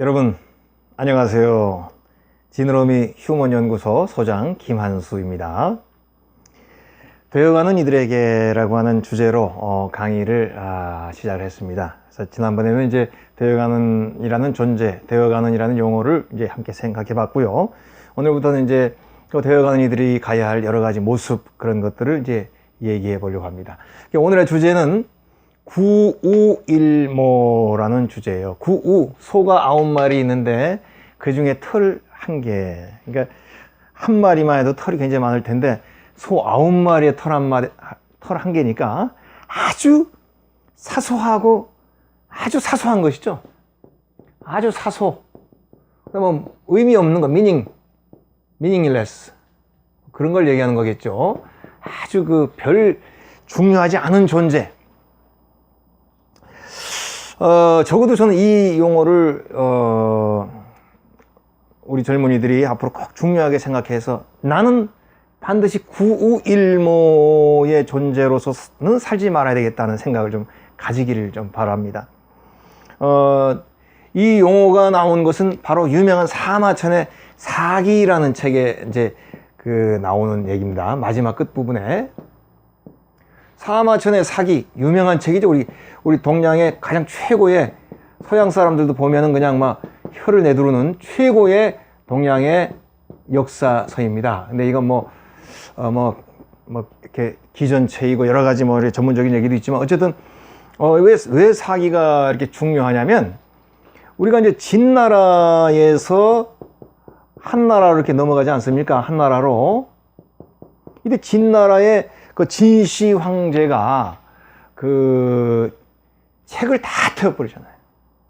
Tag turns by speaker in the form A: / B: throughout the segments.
A: 여러분 안녕하세요. 지느러미 휴먼연구소 소장 김한수입니다. 되어가는 이들에게 라고 하는 주제로 강의를 시작을 했습니다. 그래서 지난번에는 이제 되어가는 이라는 존재, 되어가는 이라는 용어를 이제 함께 생각해 봤고요. 오늘부터는 이제 되어가는 이들이 가야 할 여러 가지 모습, 그런 것들을 이제 얘기해 보려고 합니다. 오늘의 주제는 구우일모라는 주제예요. 구우, 소가 9마리 있는데 그 중에 털 1개, 그러니까 한 마리만 해도 털이 굉장히 많을 텐데 소 9마리에 털 1개니까 아주 사소하고 아주 사소한 것이죠. 아주 사소. 그러면 의미 없는 거, meaningless, 그런 걸 얘기하는 거겠죠. 아주 별 중요하지 않은 존재. 적어도 저는 이 용어를 우리 젊은이들이 앞으로 꼭 중요하게 생각해서 나는 반드시 구우일모의 존재로서는 살지 말아야 되겠다는 생각을 좀 가지기를 좀 바랍니다. 이 용어가 나온 것은 바로 유명한 사마천의 사기라는 책에 이제 나오는 얘기입니다. 마지막 끝부분에. 사마천의 사기, 유명한 책이죠. 우리 동양의 가장 최고의, 서양 사람들도 보면은 그냥 막 혀를 내두르는 최고의 동양의 역사서입니다. 근데 이건 이렇게 기전체이고 여러 가지 이렇게 전문적인 얘기도 있지만 어쨌든 왜 사기가 이렇게 중요하냐면, 우리가 이제 진나라에서 한나라로 이렇게 넘어가지 않습니까? 한나라로. 근데 진나라의 진시 황제가 책을 다 태워버리잖아요.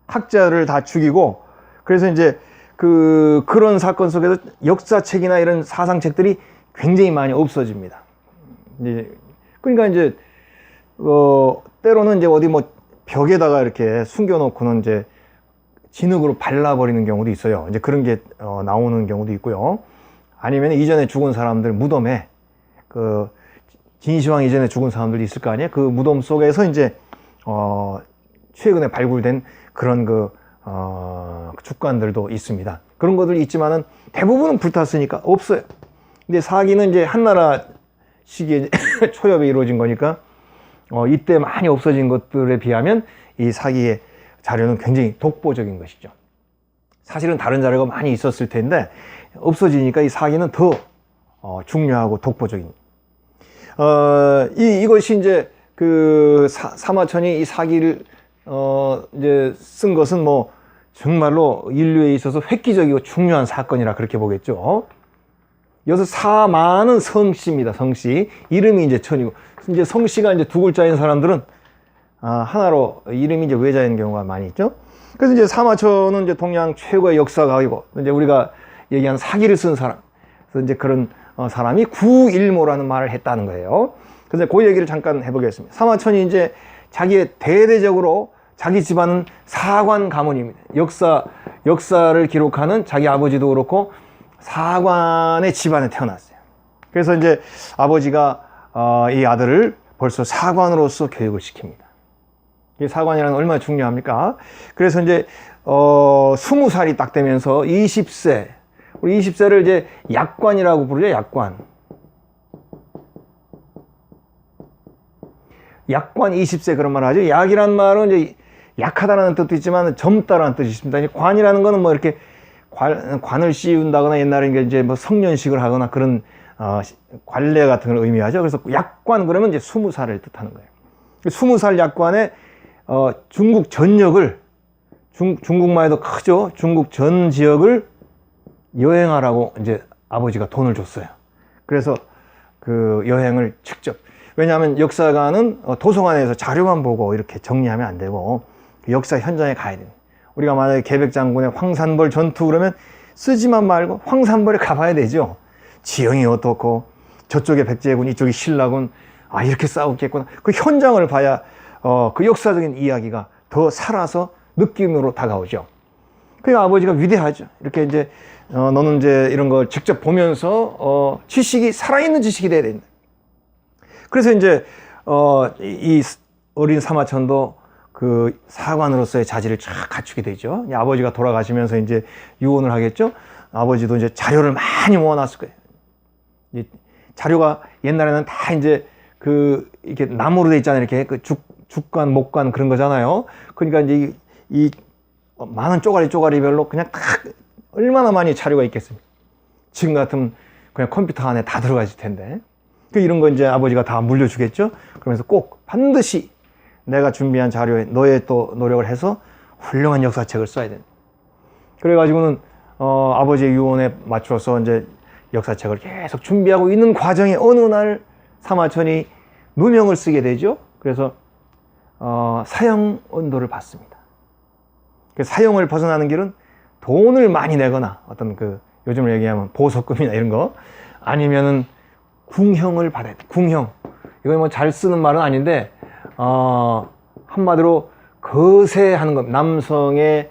A: 학자를 다 죽이고. 그래서 이제 그런 사건 속에서 역사책이나 이런 사상책들이 굉장히 많이 없어집니다. 그러니까 이제 때로는 이제 어디 벽에다가 이렇게 숨겨놓고는 이제 진흙으로 발라버리는 경우도 있어요. 이제 그런 게 나오는 경우도 있고요. 아니면 이전에 죽은 사람들 무덤에 진시황 이전에 죽은 사람들이 있을 거 아니에요. 그 무덤 속에서 이제 최근에 발굴된 그런 죽관들도 있습니다. 그런 것들이 있지만은 대부분은 불탔으니까 없어요. 근데 사기는 이제 한나라 시기에 초엽에 이루어진 거니까 이때 많이 없어진 것들에 비하면 이 사기의 자료는 굉장히 독보적인 것이죠. 사실은 다른 자료가 많이 있었을 텐데 없어지니까 이 사기는 더 중요하고 독보적인. 이것이 이제 사마천이 이 사기를 이제 쓴 것은 정말로 인류에 있어서 획기적이고 중요한 사건이라 그렇게 보겠죠. 여기서 사마는 성씨입니다. 성씨. 이름이 이제 천이고, 이제 성씨가 이제 두 글자인 사람들은 하나로 이름이 이제 외자인 경우가 많이 있죠. 그래서 이제 사마천은 이제 동양 최고의 역사가이고, 이제 우리가 얘기한 사기를 쓴 사람. 그래서 이제 그런 사람이 구일모라는 말을 했다는 거예요. 그래서 그 얘기를 잠깐 해보겠습니다. 사마천이 이제 자기의 대대적으로 자기 집안은 사관 가문입니다. 역사를 기록하는 자기 아버지도 그렇고 사관의 집안에 태어났어요. 그래서 이제 아버지가 이 아들을 벌써 사관으로서 교육을 시킵니다. 이 사관이라는 얼마나 중요합니까? 그래서 이제 20살이 딱 되면서 20세, 우리 20세를 이제 약관이라고 부르죠. 약관 20세, 그런 말 하죠. 약이란 말은 이제 약하다는 뜻도 있지만 젊다라는 뜻이 있습니다. 관이라는 거는 이렇게 관을 씌운다거나 옛날에 이제 성년식을 하거나 그런 관례 같은 걸 의미하죠. 그래서 약관 그러면 이제 20살을 뜻하는 거예요. 20살 약관에 중국 전역을, 중국만 해도 크죠. 중국 전 지역을 여행하라고 이제 아버지가 돈을 줬어요. 그래서 그 여행을 직접, 왜냐하면 역사가는 도서관에서 자료만 보고 이렇게 정리하면 안 되고 역사 현장에 가야 돼요. 우리가 만약에 계백장군의 황산벌 전투 그러면 쓰지만 말고 황산벌에 가봐야 되죠. 지형이 어떻고 저쪽에 백제군, 이쪽이 신라군, 이렇게 싸웠겠구나. 그 현장을 봐야 그 역사적인 이야기가 더 살아서 느낌으로 다가오죠. 그러니까 아버지가 위대하죠. 이렇게 이제 너는 이제 이런 걸 직접 보면서 지식이 살아있는 지식이 돼야 된다. 그래서 이제 이 어린 사마천도 그 사관으로서의 자질을 쫙 갖추게 되죠. 아버지가 돌아가시면서 이제 유언을 하겠죠. 아버지도 이제 자료를 많이 모아놨을 거예요. 자료가 옛날에는 다 이제 그 이렇게 나무로 돼 있잖아요. 이렇게 그 죽관, 목관 그런 거잖아요. 그러니까 이제 이 많은 쪼가리별로 그냥 딱 얼마나 많이 자료가 있겠습니까? 지금 같으면 그냥 컴퓨터 안에 다 들어가 있을 텐데. 그 이런 거 이제 아버지가 다 물려주겠죠. 그러면서 꼭 반드시 내가 준비한 자료에 너의 또 노력을 해서 훌륭한 역사책을 써야 된다. 그래가지고는 아버지의 유언에 맞춰서 이제 역사책을 계속 준비하고 있는 과정에 어느 날 사마천이 누명을 쓰게 되죠. 그래서 사형 언도를 받습니다. 그 사형을 벗어나는 길은 돈을 많이 내거나 어떤 그 요즘으로 얘기하면 보석금이나 이런 거 아니면은 궁형을 받아야 돼. 궁형. 이건 뭐 잘 쓰는 말은 아닌데 한마디로 거세하는 것. 남성의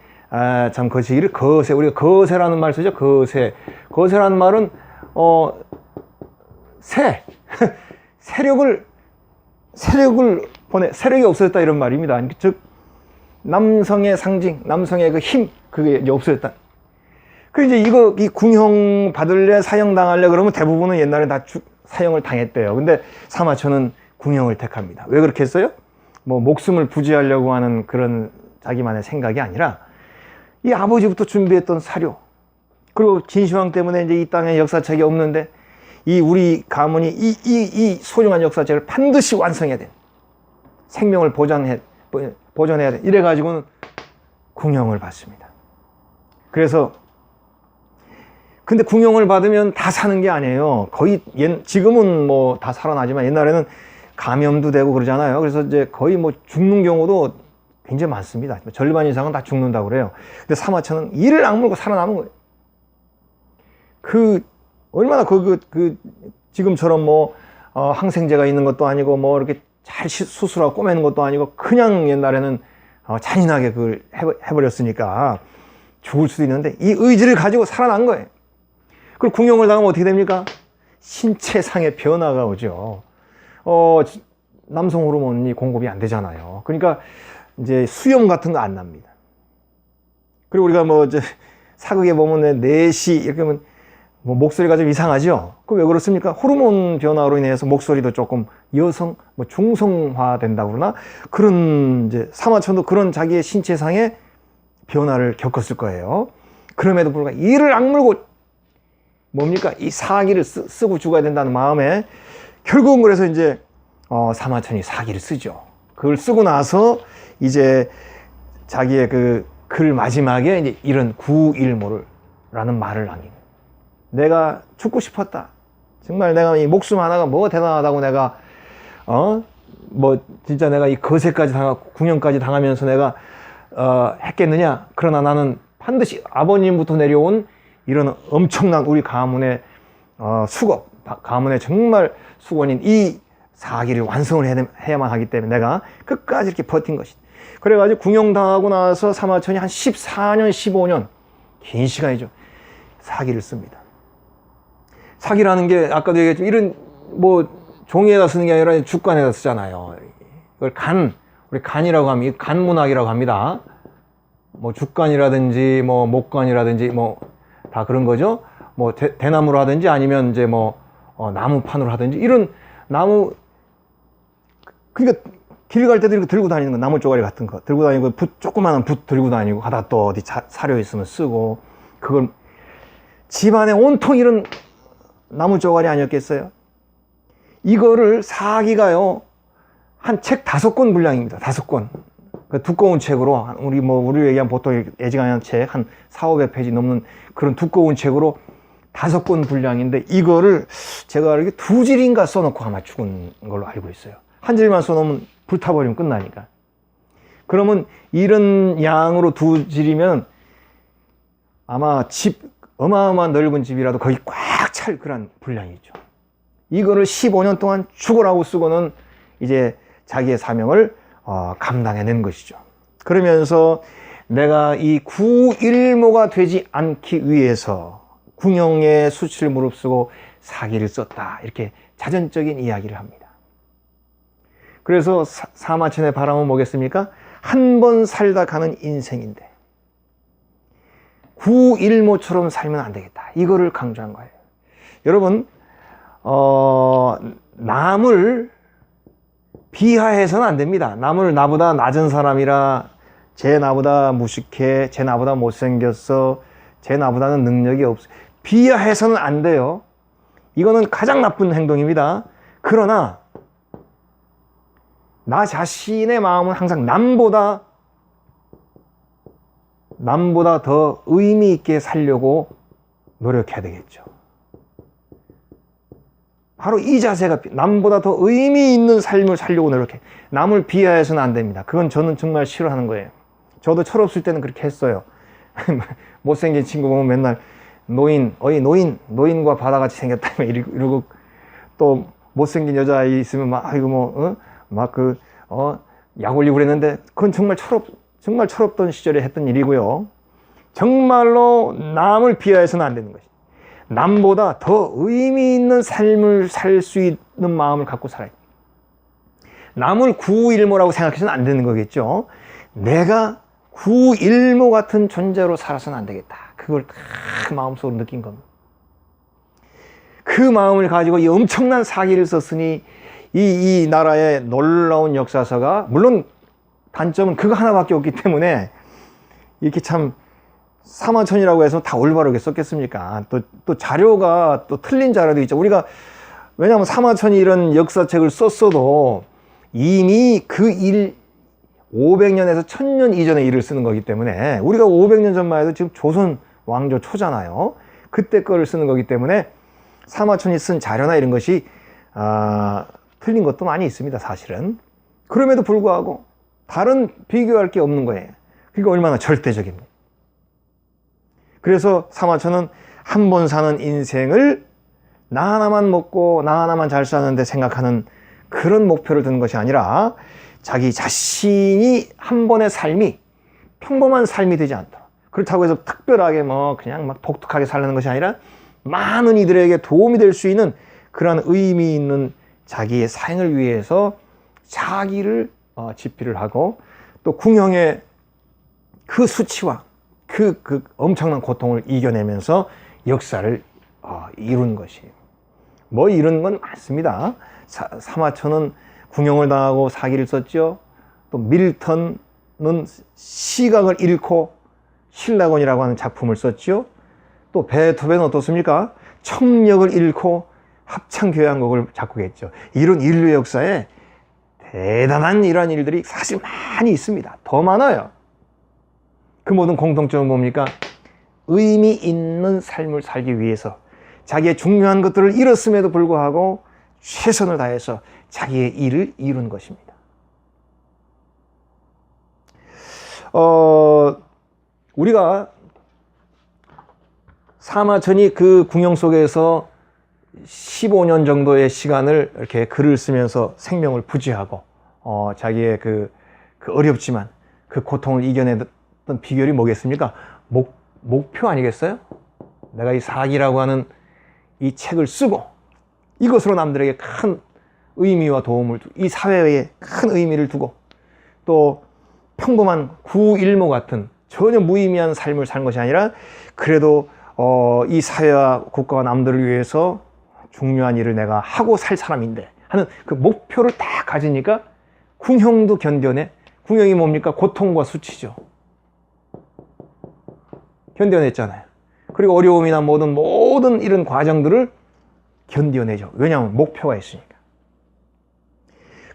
A: 참 거시기를 거세. 우리가 거세라는 말 쓰죠. 거세. 거세라는 말은 세력이 없어졌다 이런 말입니다. 즉 남성의 상징, 남성의 그 힘, 그게 이제 없어졌다. 그 이제 이 궁형 받을래, 사형 당할래 그러면 대부분은 옛날에 다 사형을 당했대요. 근데 사마천은 궁형을 택합니다. 왜 그렇게 했어요? 뭐 목숨을 부지하려고 하는 그런 자기만의 생각이 아니라 이 아버지부터 준비했던 사료, 그리고 진시황 때문에 이제 이 땅에 역사책이 없는데 이 우리 가문이 이 소중한 역사책을 반드시 완성해야 돼. 생명을 보존해야 돼. 이래가지고는 궁형을 받습니다. 그래서 근데 궁형을 받으면 다 사는 게 아니에요. 거의 지금은 뭐 다 살아나지만 옛날에는 감염도 되고 그러잖아요. 그래서 이제 거의 뭐 죽는 경우도 굉장히 많습니다. 절반 이상은 다 죽는다고 그래요. 근데 사마천은 이를 악물고 살아남은 거예요. 얼마나 지금처럼 뭐 항생제가 있는 것도 아니고 뭐 이렇게 잘 수술하고 꼬매는 것도 아니고 그냥 옛날에는 잔인하게 그걸 해버렸으니까 죽을 수도 있는데 이 의지를 가지고 살아난 거예요. 그리고 궁형을 당하면 어떻게 됩니까? 신체상의 변화가 오죠. 남성 호르몬이 공급이 안 되잖아요. 그러니까 이제 수염 같은 거 안 납니다. 그리고 우리가 뭐 이제 사극에 보면 내시 이렇게 하면 뭐 목소리가 좀 이상하죠. 그 왜 그렇습니까? 호르몬 변화로 인해서 목소리도 조금 여성, 뭐 중성화 된다고 그러나 그런 이제 사마천도 그런 자기의 신체상의 변화를 겪었을 거예요. 그럼에도 불구하고 이를 악물고 뭡니까? 이 사기를 쓰고 죽어야 된다는 마음에 결국은 그래서 이제 사마천이 사기를 쓰죠. 그걸 쓰고 나서 이제 자기의 그 글 마지막에 이제 이런 구일모를라는 말을 남깁니다. 내가 죽고 싶었다. 정말 내가 이 목숨 하나가 뭐 대단하다고 내가 뭐 진짜 내가 이 거세까지 당하고 궁형까지 당하면서 내가 했겠느냐. 그러나 나는 반드시 아버님부터 내려온 이런 엄청난 우리 가문의 수고, 가문의 정말 수건인 이 사기를 완성을 해야만 하기 때문에 내가 끝까지 이렇게 버틴 것이다. 그래가지고 궁형당하고 나서 사마천이 한 14년, 15년 긴 시간이죠. 사기를 씁니다. 사기라는 게 아까도 얘기했지만 이런 뭐 종이에다 쓰는 게 아니라 죽간에다 쓰잖아요. 이걸 우리 간이라고 하면 간문학이라고 합니다. 뭐 죽간이라든지 뭐 목간이라든지 뭐 다 그런 거죠. 뭐 대나무로 하든지 아니면 이제 뭐 나무판으로 하든지 이런 나무, 그러니까 길 갈 때도 이렇게 들고 다니는 거, 나무 쪼가리 같은 거 들고 다니고 조그마한 붓 들고 다니고 하다 또 어디 사료 있으면 쓰고, 그걸 집안에 온통 이런 나무 쪼가리 아니었겠어요? 이거를 사기가요 한 책 5권 분량입니다. 5권. 그 두꺼운 책으로 우리 얘기하면 보통 애지간한 책 한 400~500페이지 넘는 그런 두꺼운 책으로 5권 분량인데 이거를 제가 알기로 2질인가 써놓고 아마 죽은 걸로 알고 있어요. 한 질만 써놓으면 불타버리면 끝나니까. 그러면 이런 양으로 2질이면 아마 어마어마한 넓은 집이라도 거의 꽉 찰 그런 분량이죠. 이거를 15년 동안 죽으라고 쓰고는 이제 자기의 사명을 감당해낸 것이죠. 그러면서 내가 이 구일모가 되지 않기 위해서 궁형의 수치를 무릅쓰고 사기를 썼다, 이렇게 자전적인 이야기를 합니다. 그래서 사마천의 바람은 뭐겠습니까? 한 번 살다 가는 인생인데 구일모처럼 살면 안 되겠다. 이거를 강조한 거예요. 여러분, 남을 비하해서는 안 됩니다. 남을 나보다 낮은 사람이라, 쟤 나보다 무식해, 쟤 나보다 못생겼어, 쟤 나보다는 능력이 없어, 비하해서는 안 돼요. 이거는 가장 나쁜 행동입니다. 그러나 나 자신의 마음은 항상 남보다 더 의미 있게 살려고 노력해야 되겠죠. 바로 이 자세가 남보다 더 의미 있는 삶을 살려고 노력해. 남을 비하해서는 안 됩니다. 그건 저는 정말 싫어하는 거예요. 저도 철없을 때는 그렇게 했어요. 못생긴 친구 보면 맨날 노인과 바다같이 생겼다 이러고, 또 못생긴 여자아이 있으면 막 아이고 약 올리고 그랬는데, 그건 정말 철없던 시절에 했던 일이고요. 정말로 남을 비하해서는 안 되는 것이, 남보다 더 의미 있는 삶을 살 수 있는 마음을 갖고 살아야 돼요. 남을 구일모라고 생각해서는 안 되는 거겠죠. 내가 구일모 같은 존재로 살아서는 안 되겠다. 그걸 다 마음속으로 느낀 겁니다. 그 마음을 가지고 이 엄청난 사기를 썼으니 이 나라의 놀라운 역사서가, 물론 단점은 그거 하나밖에 없기 때문에 이렇게 참 사마천이라고 해서 다 올바르게 썼겠습니까? 또 자료가 또 틀린 자료도 있죠. 우리가, 왜냐하면 사마천이 이런 역사책을 썼어도 이미 그 500년에서 1000년 이전의 일을 쓰는 거기 때문에, 우리가 500년 전만 해도 지금 조선 왕조 초잖아요. 그때 거를 쓰는 거기 때문에 사마천이 쓴 자료나 이런 것이 틀린 것도 많이 있습니다, 사실은. 그럼에도 불구하고 다른 비교할 게 없는 거예요. 그러니까 얼마나 절대적입니다. 그래서 사마천은 한 번 사는 인생을 나 하나만 먹고 나 하나만 잘 사는데 생각하는 그런 목표를 두는 것이 아니라, 자기 자신이 한 번의 삶이 평범한 삶이 되지 않도록, 그렇다고 해서 특별하게 그냥 독특하게 살려는 것이 아니라 많은 이들에게 도움이 될 수 있는 그러한 의미 있는 자기의 삶을 위해서 자기를 집필을 하고, 또 궁형의 그 수치와 그 엄청난 고통을 이겨내면서 역사를 이룬 것이에요. 이런 건 많습니다. 사마천은 궁형을 당하고 사기를 썼죠. 또 밀턴은 시각을 잃고 신라곤이라고 하는 작품을 썼죠. 또 베토벤은 어떻습니까? 청력을 잃고 합창교향곡을 작곡했죠. 이런 인류 역사에 대단한 이러한 일들이 사실 많이 있습니다. 더 많아요. 그 모든 공통점은 뭡니까? 의미 있는 삶을 살기 위해서 자기의 중요한 것들을 잃었음에도 불구하고 최선을 다해서 자기의 일을 이룬 것입니다. 우리가 사마천이 그 궁형 속에서 15년 정도의 시간을 이렇게 글을 쓰면서 생명을 부지하고 자기의 그 어렵지만 그 고통을 이겨냈던 비결이 뭐겠습니까? 목표 아니겠어요? 내가 이 사기라고 하는 이 책을 쓰고 이것으로 남들에게 큰 의미와 도움을 두고, 이 사회에 큰 의미를 두고, 또 평범한 구일모 같은 전혀 무의미한 삶을 산 것이 아니라, 그래도 이 사회와 국가와 남들을 위해서 중요한 일을 내가 하고 살 사람인데 하는 그 목표를 딱 가지니까 궁형도 견뎌내. 궁형이 뭡니까? 고통과 수치죠. 견뎌냈잖아요. 그리고 어려움이나 모든 이런 과정들을 견뎌내죠. 왜냐하면 목표가 있으니까.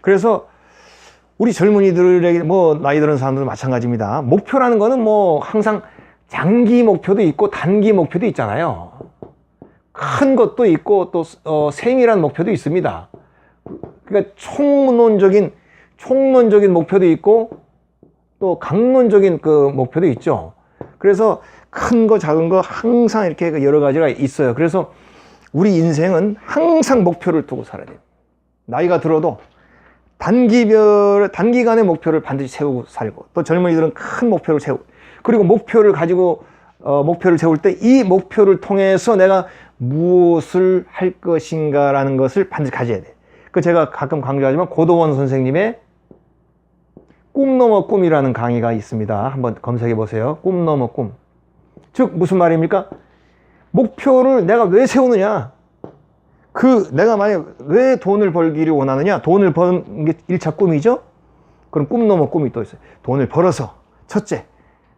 A: 그래서 우리 젊은이들에게, 나이 드는 사람들은 마찬가지입니다. 목표라는 거는 항상 장기 목표도 있고 단기 목표도 있잖아요. 큰 것도 있고 또 세밀한 목표도 있습니다. 그러니까 총론적인 목표도 있고 또 강론적인 그 목표도 있죠. 그래서 큰 거 작은 거 항상 이렇게 여러 가지가 있어요. 그래서 우리 인생은 항상 목표를 두고 살아야 돼요. 나이가 들어도 단기간의 목표를 반드시 세우고 살고, 또 젊은이들은 큰 목표를 세우고, 그리고 목표를 세울 때 이 목표를 통해서 내가 무엇을 할 것인가라는 것을 반드시 가져야 돼. 제가 가끔 강조하지만 고도원 선생님의 꿈 넘어 꿈이라는 강의가 있습니다. 한번 검색해 보세요. 꿈 넘어 꿈. 즉 무슨 말입니까? 목표를 내가 왜 세우느냐? 내가 만약 왜 돈을 벌기를 원하느냐? 돈을 버는 게 1차 꿈이죠? 그럼 꿈 넘어 꿈이 또 있어요. 돈을 벌어서 첫째,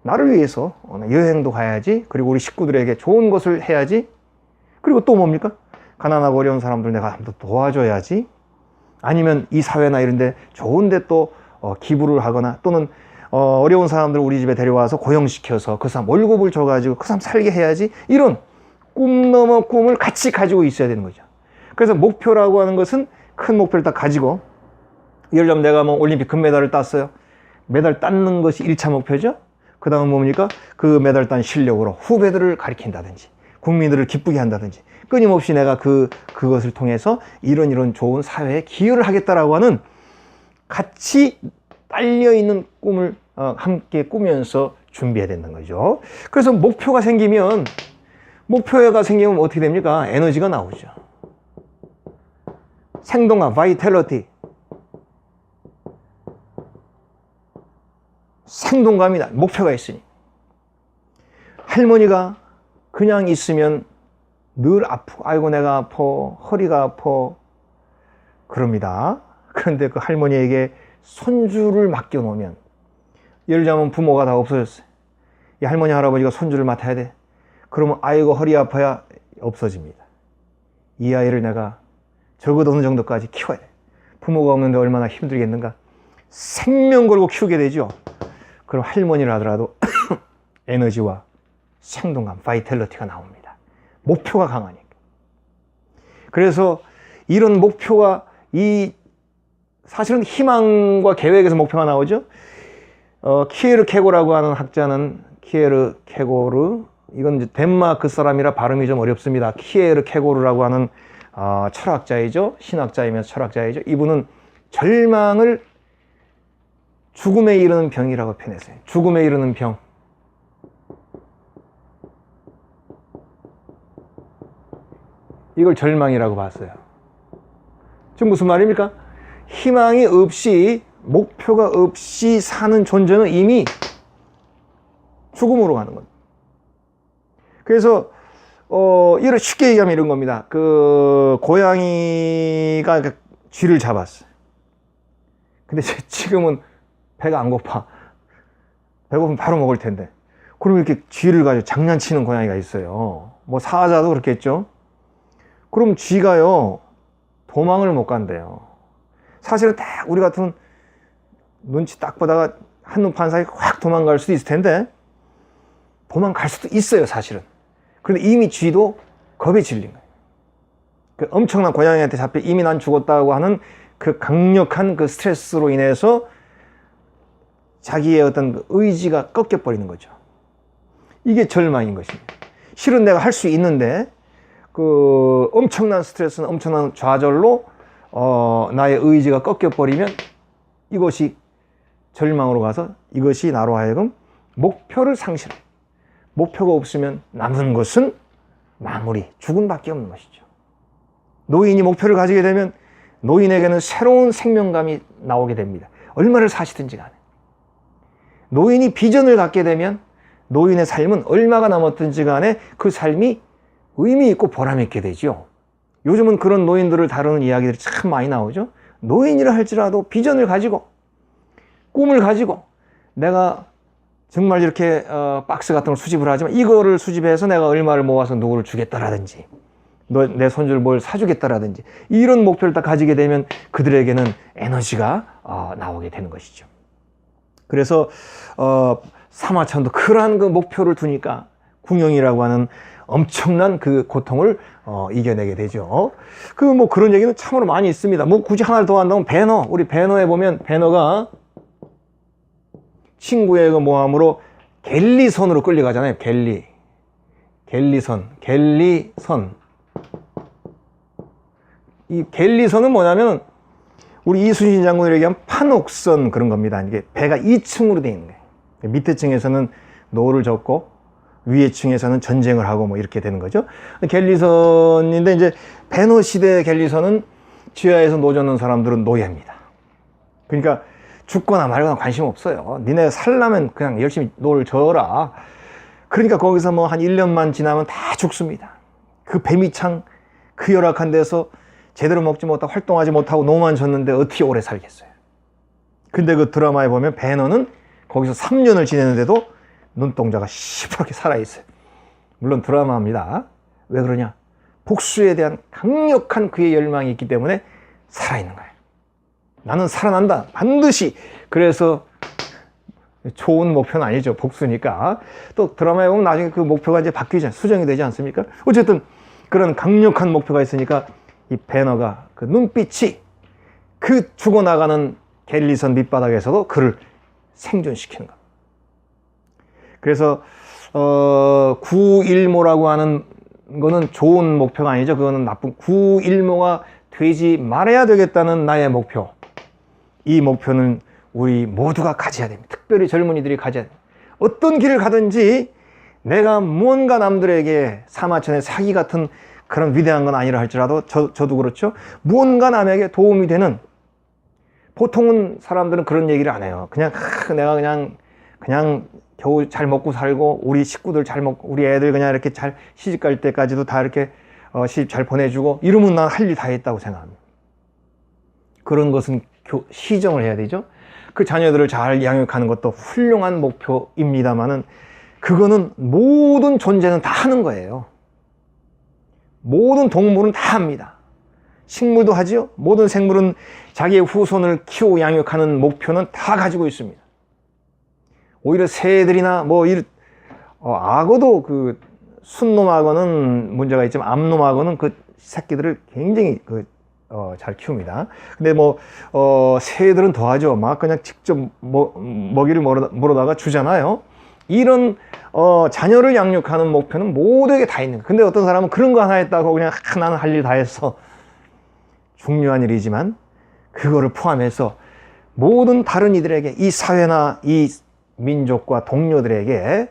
A: 나를 위해서 여행도 가야지. 그리고 우리 식구들에게 좋은 것을 해야지. 그리고 또 뭡니까? 가난하고 어려운 사람들 내가 한번 도와줘야지. 아니면 이 사회나 이런 데 좋은 데 또 기부를 하거나 또는 어려운 사람들 우리 집에 데려와서 고용시켜서 그 사람 월급을 줘가지고 그 사람 살게 해야지. 이런 꿈 넘어 꿈을 같이 가지고 있어야 되는 거죠. 그래서 목표라고 하는 것은 큰 목표를 딱 가지고, 예를 들면 내가 뭐 올림픽 금메달을 땄어요. 메달 땄는 것이 1차 목표죠. 그 다음은 뭡니까? 그 메달 딴 실력으로 후배들을 가르친다든지 국민들을 기쁘게 한다든지 끊임없이 내가 그것을 통해서 이런 좋은 사회에 기여를 하겠다라고 하는 같이 딸려있는 꿈을 함께 꾸면서 준비해야 된다는 거죠. 그래서 목표가 생기면 어떻게 됩니까? 에너지가 나오죠. 생동감, 바이탈리티. 생동감이다. 목표가 있으니. 할머니가 그냥 있으면 늘 아프고, 아이고 내가 아파, 허리가 아파 그럽니다. 그런데 그 할머니에게 손주를 맡겨놓으면, 예를 들자면 부모가 다 없어졌어요. 이 할머니 할아버지가 손주를 맡아야 돼. 그러면 아이고 허리 아파야 없어집니다. 이 아이를 내가 적어도 어느 정도까지 키워야 돼. 부모가 없는데 얼마나 힘들겠는가. 생명 걸고 키우게 되죠. 그럼 할머니를 하더라도 에너지와 생동감, 바이탈리티가 나옵니다. 목표가 강하니까. 그래서 이런 목표가 사실은 희망과 계획에서 목표가 나오죠. 키에르 케고라고 하는 학자는, 키에르 케고르, 이건 이제 덴마크 사람이라 발음이 좀 어렵습니다. 키에르 케고르라고 하는 철학자이죠. 신학자이면서 철학자이죠. 이분은 절망을 죽음에 이르는 병이라고 표현했어요. 죽음에 이르는 병. 이걸 절망이라고 봤어요. 지금 무슨 말입니까? 희망이 없이, 목표가 없이 사는 존재는 이미 죽음으로 가는 겁니다. 그래서 쉽게 얘기하면 이런 겁니다. 고양이가 쥐를 잡았어요. 근데 지금은 배가 안 고파. 배고프면 바로 먹을 텐데. 그럼 이렇게 쥐를 가지고 장난치는 고양이가 있어요. 뭐 사자도 그렇겠죠. 그럼 쥐가요, 도망을 못 간대요. 사실은 딱 우리 같으면 눈치 딱 보다가 한눈 판 사이 확 도망갈 수도 있을 텐데, 도망갈 수도 있어요, 사실은. 그런데 이미 쥐도 겁에 질린 거예요. 그 엄청난 고양이한테 잡혀 이미 난 죽었다고 하는 그 강력한 그 스트레스로 인해서 자기의 어떤 의지가 꺾여버리는 거죠. 이게 절망인 것입니다. 실은 내가 할 수 있는데, 그 엄청난 스트레스는 엄청난 좌절로 나의 의지가 꺾여버리면 이것이 절망으로 가서 이것이 나로 하여금 목표를 상실해. 목표가 없으면 남은 것은 마무리, 죽음밖에 없는 것이죠. 노인이 목표를 가지게 되면 노인에게는 새로운 생명감이 나오게 됩니다. 얼마를 사시든지 간에. 노인이 비전을 갖게 되면 노인의 삶은 얼마가 남았든지 간에 그 삶이 의미 있고 보람 있게 되죠. 요즘은 그런 노인들을 다루는 이야기들이 참 많이 나오죠. 노인이라 할지라도 비전을 가지고, 꿈을 가지고, 내가 정말 이렇게 박스 같은 걸 수집을 하지만 이거를 수집해서 내가 얼마를 모아서 누구를 주겠다라든지, 내 손주를 뭘 사주겠다라든지, 이런 목표를 딱 가지게 되면 그들에게는 에너지가 나오게 되는 것이죠. 그래서 사마천도 그러한 그 목표를 두니까 궁영이라고 하는 엄청난 그 고통을 이겨내게 되죠. 뭐 그런 얘기는 참으로 많이 있습니다. 뭐 굳이 하나를 더 한다면 우리 배너에 보면 배너가 친구의 그 모함으로 갤리선으로 끌려가잖아요. 갤리선. 이 갤리선은 뭐냐면 우리 이순신 장군이 얘기하면 판옥선 그런 겁니다. 이게 배가 2층으로 되어 있는 거예요. 밑에 층에서는 노를 젓고 위에 층에서는 전쟁을 하고 뭐 이렇게 되는 거죠. 갤리선인데, 이제 배너 시대 갤리선은 지하에서 노 젓는 사람들은 노예입니다. 그러니까 죽거나 말거나 관심 없어요. 니네 살려면 그냥 열심히 놀져라. 그러니까 거기서 뭐 한 1년만 지나면 다 죽습니다. 그 뱀이창 그 열악한 데서 제대로 먹지 못하고 활동하지 못하고 노만 졌는데 어떻게 오래 살겠어요. 근데 그 드라마에 보면 배너는 거기서 3년을 지냈는데도 눈동자가 시퍼렇게 살아있어요. 물론 드라마입니다. 왜 그러냐? 복수에 대한 강력한 그의 열망이 있기 때문에 살아있는 거예요. 나는 살아난다. 반드시. 그래서 좋은 목표는 아니죠. 복수니까. 또 드라마에 보면 나중에 그 목표가 이제 바뀌지, 수정이 되지 않습니까? 어쨌든 그런 강력한 목표가 있으니까 이 배너가 그 눈빛이 그 죽어나가는 갤리선 밑바닥에서도 그를 생존시키는 것. 그래서 9일모라고 하는 거는 좋은 목표가 아니죠. 그거는 나쁜 9일모가 되지 말아야 되겠다는 나의 목표. 이 목표는 우리 모두가 가져야 됩니다. 특별히 젊은이들이 가져야 됩니다. 어떤 길을 가든지 내가 무언가 남들에게 사마천의 사기 같은 그런 위대한 건 아니라 할지라도 저도 그렇죠. 무언가 남에게 도움이 되는, 보통은 사람들은 그런 얘기를 안 해요. 그냥 내가 그냥 겨우 잘 먹고 살고 우리 식구들 잘 먹고 우리 애들 그냥 이렇게 잘 시집 갈 때까지도 다 이렇게 시집 잘 보내주고 이러면 난 할 일 다 했다고 생각합니다. 그런 것은 시정을 해야 되죠. 그 자녀들을 잘 양육하는 것도 훌륭한 목표입니다만은 그거는 모든 존재는 다 하는 거예요. 모든 동물은 다 합니다. 식물도 하지요. 모든 생물은 자기의 후손을 키워 양육하는 목표는 다 가지고 있습니다. 오히려 새들이나 악어도 그 순놈악어는 문제가 있지만 암놈악어는 그 새끼들을 굉장히 잘 키웁니다. 근데 새들은 더하죠. 막 그냥 직접 먹이를 물어다가 주잖아요. 이런 자녀를 양육하는 목표는 모두에게 다 있는 거예요. 근데 어떤 사람은 그런 거 하나 했다고 그냥 나는 할 일 다 했어. 중요한 일이지만 그거를 포함해서 모든 다른 이들에게, 이 사회나 이 민족과 동료들에게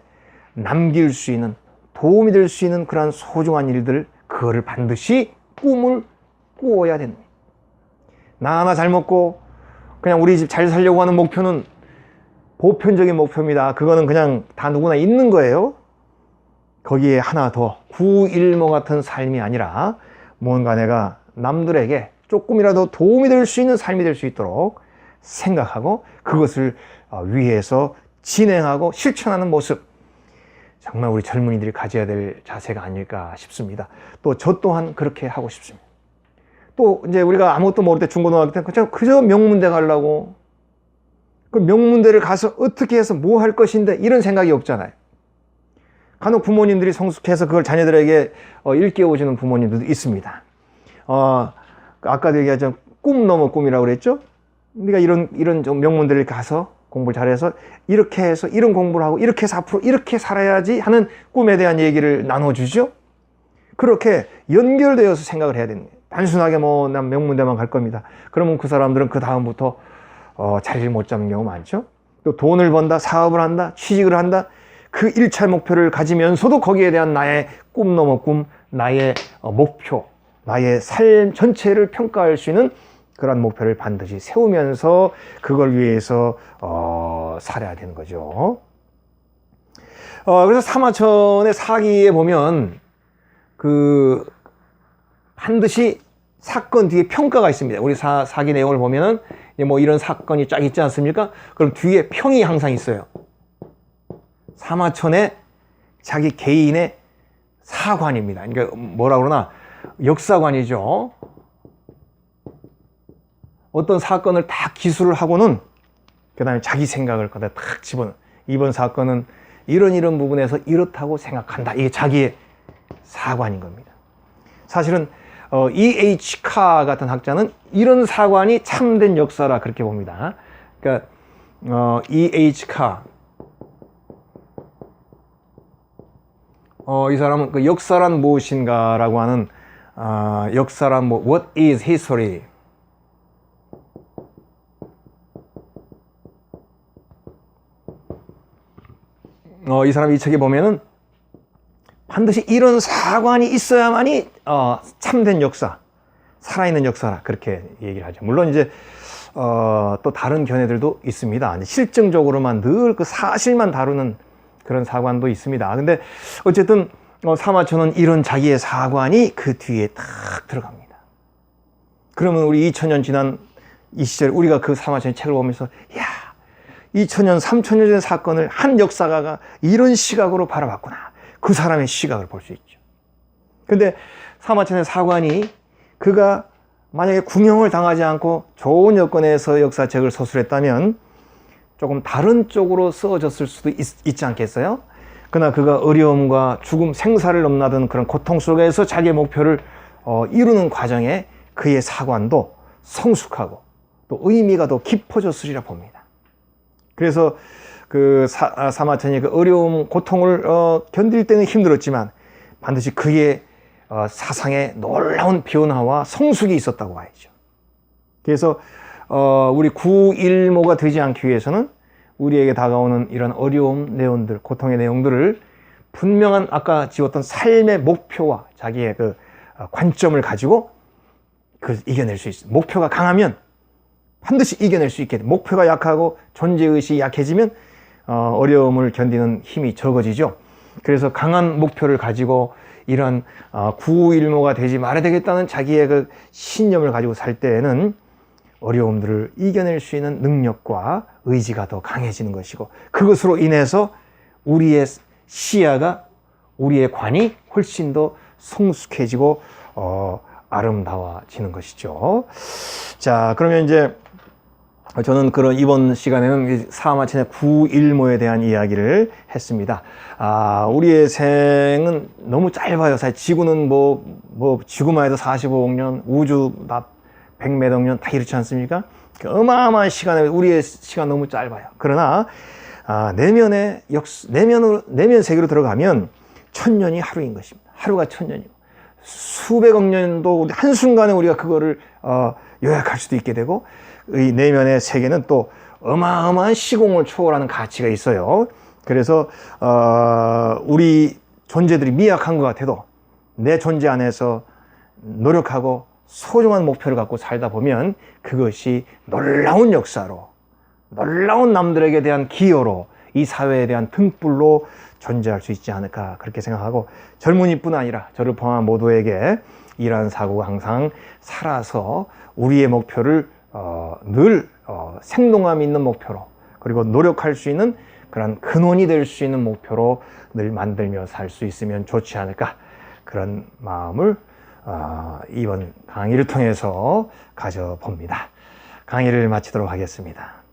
A: 남길 수 있는, 도움이 될 수 있는 그러한 소중한 일들, 그거를 반드시 꿈을 꾸어야 됩니다. 나 하나 잘 먹고 그냥 우리 집 잘 살려고 하는 목표는 보편적인 목표입니다. 그거는 그냥 다 누구나 있는 거예요. 거기에 하나 더, 9일모 같은 삶이 아니라 뭔가 내가 남들에게 조금이라도 도움이 될 수 있는 삶이 될 수 있도록 생각하고 그것을 위해서 진행하고 실천하는 모습, 정말 우리 젊은이들이 가져야 될 자세가 아닐까 싶습니다. 또 저 또한 그렇게 하고 싶습니다. 또 이제 우리가 아무것도 모를 때 중고등학교 때 그저 명문대 가려고, 그 명문대를 가서 어떻게 해서 뭐 할 것인데 이런 생각이 없잖아요. 간혹 부모님들이 성숙해서 그걸 자녀들에게 일깨워주는 부모님들도 있습니다. 아까도 얘기하자면 꿈 넘어 꿈이라고 그랬죠. 우리가 이런 좀 명문대를 가서 공부를 잘해서 이렇게 해서 이런 공부를 하고 이렇게 해서 앞으로 이렇게 살아야지 하는 꿈에 대한 얘기를 나눠주죠. 그렇게 연결되어서 생각을 해야 됩니다. 단순하게 난 명문대만 갈 겁니다. 그러면 그 사람들은 그 다음부터 자리를 못 잡는 경우 많죠. 또 돈을 번다, 사업을 한다, 취직을 한다. 그 1차 목표를 가지면서도 거기에 대한 나의 꿈 넘어 꿈, 나의 목표, 나의 삶 전체를 평가할 수 있는 그런 목표를 반드시 세우면서 그걸 위해서 살아야 되는 거죠. 그래서 사마천의 사기에 보면 반드시 사건 뒤에 평가가 있습니다. 우리 사기 내용을 보면은 이런 사건이 쫙 있지 않습니까? 그럼 뒤에 평이 항상 있어요. 사마천의 자기 개인의 사관입니다. 그러니까 뭐라 그러나 역사관이죠. 어떤 사건을 다 기술을 하고는 그 다음에 자기 생각을 거기다 탁 집어넣어. 이번 사건은 이런 부분에서 이렇다고 생각한다. 이게 자기의 사관인 겁니다. 사실은 E.H. 카 같은 학자는 이런 사관이 참된 역사라 그렇게 봅니다. 그러니까 E.H. 카 이 사람은 그 역사란 무엇인가라고 하는 역사란 What is history? 이 사람 이 책에 보면은 반드시 이런 사관이 있어야만이 참된 역사, 살아있는 역사라 그렇게 얘기를 하죠. 물론 이제 또 다른 견해들도 있습니다. 실증적으로만 늘 그 사실만 다루는 그런 사관도 있습니다. 근데 어쨌든 사마천은 이런 자기의 사관이 그 뒤에 딱 들어갑니다. 그러면 우리 2000년 지난 이 시절 우리가 그 사마천의 책을 보면서 야, 2000년, 3000년 전 사건을 한 역사가가 이런 시각으로 바라봤구나. 그 사람의 시각을 볼 수 있죠. 근데 사마천의 사관이 그가 만약에 궁형을 당하지 않고 좋은 여건에서 역사책을 서술했다면 조금 다른 쪽으로 쓰어졌을 수도 있지 않겠어요? 그러나 그가 어려움과 죽음, 생사를 넘나든 그런 고통 속에서 자기의 목표를 이루는 과정에 그의 사관도 성숙하고 또 의미가 더 깊어졌으리라 봅니다. 그래서 그 사마천이 그 어려움, 고통을 견딜 때는 힘들었지만 반드시 그의 사상에 놀라운 변화와 성숙이 있었다고 봐야죠. 그래서 우리 구일모가 되지 않기 위해서는 우리에게 다가오는 이런 어려움 내용들, 고통의 내용들을 분명한 아까 지었던 삶의 목표와 자기의 그 관점을 가지고 이겨낼 수 있어요. 목표가 강하면 반드시 이겨낼 수 있게 돼. 목표가 약하고 존재의식이 약해지면 어려움을 견디는 힘이 적어지죠. 그래서 강한 목표를 가지고 이런 구일모가 되지 말아야 되겠다는 자기의 그 신념을 가지고 살 때에는 어려움들을 이겨낼 수 있는 능력과 의지가 더 강해지는 것이고 그것으로 인해서 우리의 시야가 우리의 관이 훨씬 더 성숙해지고 아름다워지는 것이죠. 자, 그러면 이제 저는 그런 이번 시간에는 사마천의 구일모에 대한 이야기를 했습니다. 우리의 생은 너무 짧아요. 사실 지구는 지구만 해도 45억 년, 우주 100몇 억 년 다 이렇지 않습니까? 어마어마한 시간에 우리의 시간 너무 짧아요. 그러나 내면 세계로 들어가면 1000년이 하루인 것입니다. 하루가 1000년이고 수백억 년도 한순간에 우리가 그거를 요약할 수도 있게 되고 이 내면의 세계는 또 어마어마한 시공을 초월하는 가치가 있어요. 그래서 우리 존재들이 미약한 것 같아도 내 존재 안에서 노력하고 소중한 목표를 갖고 살다 보면 그것이 놀라운 역사로, 놀라운 남들에게 대한 기여로, 이 사회에 대한 등불로 존재할 수 있지 않을까 그렇게 생각하고 젊은이뿐 아니라 저를 포함한 모두에게 이러한 사고가 항상 살아서 우리의 목표를 늘 생동감 있는 목표로 그리고 노력할 수 있는 그런 근원이 될 수 있는 목표로 늘 만들며 살 수 있으면 좋지 않을까 그런 마음을 이번 강의를 통해서 가져봅니다. 강의를 마치도록 하겠습니다.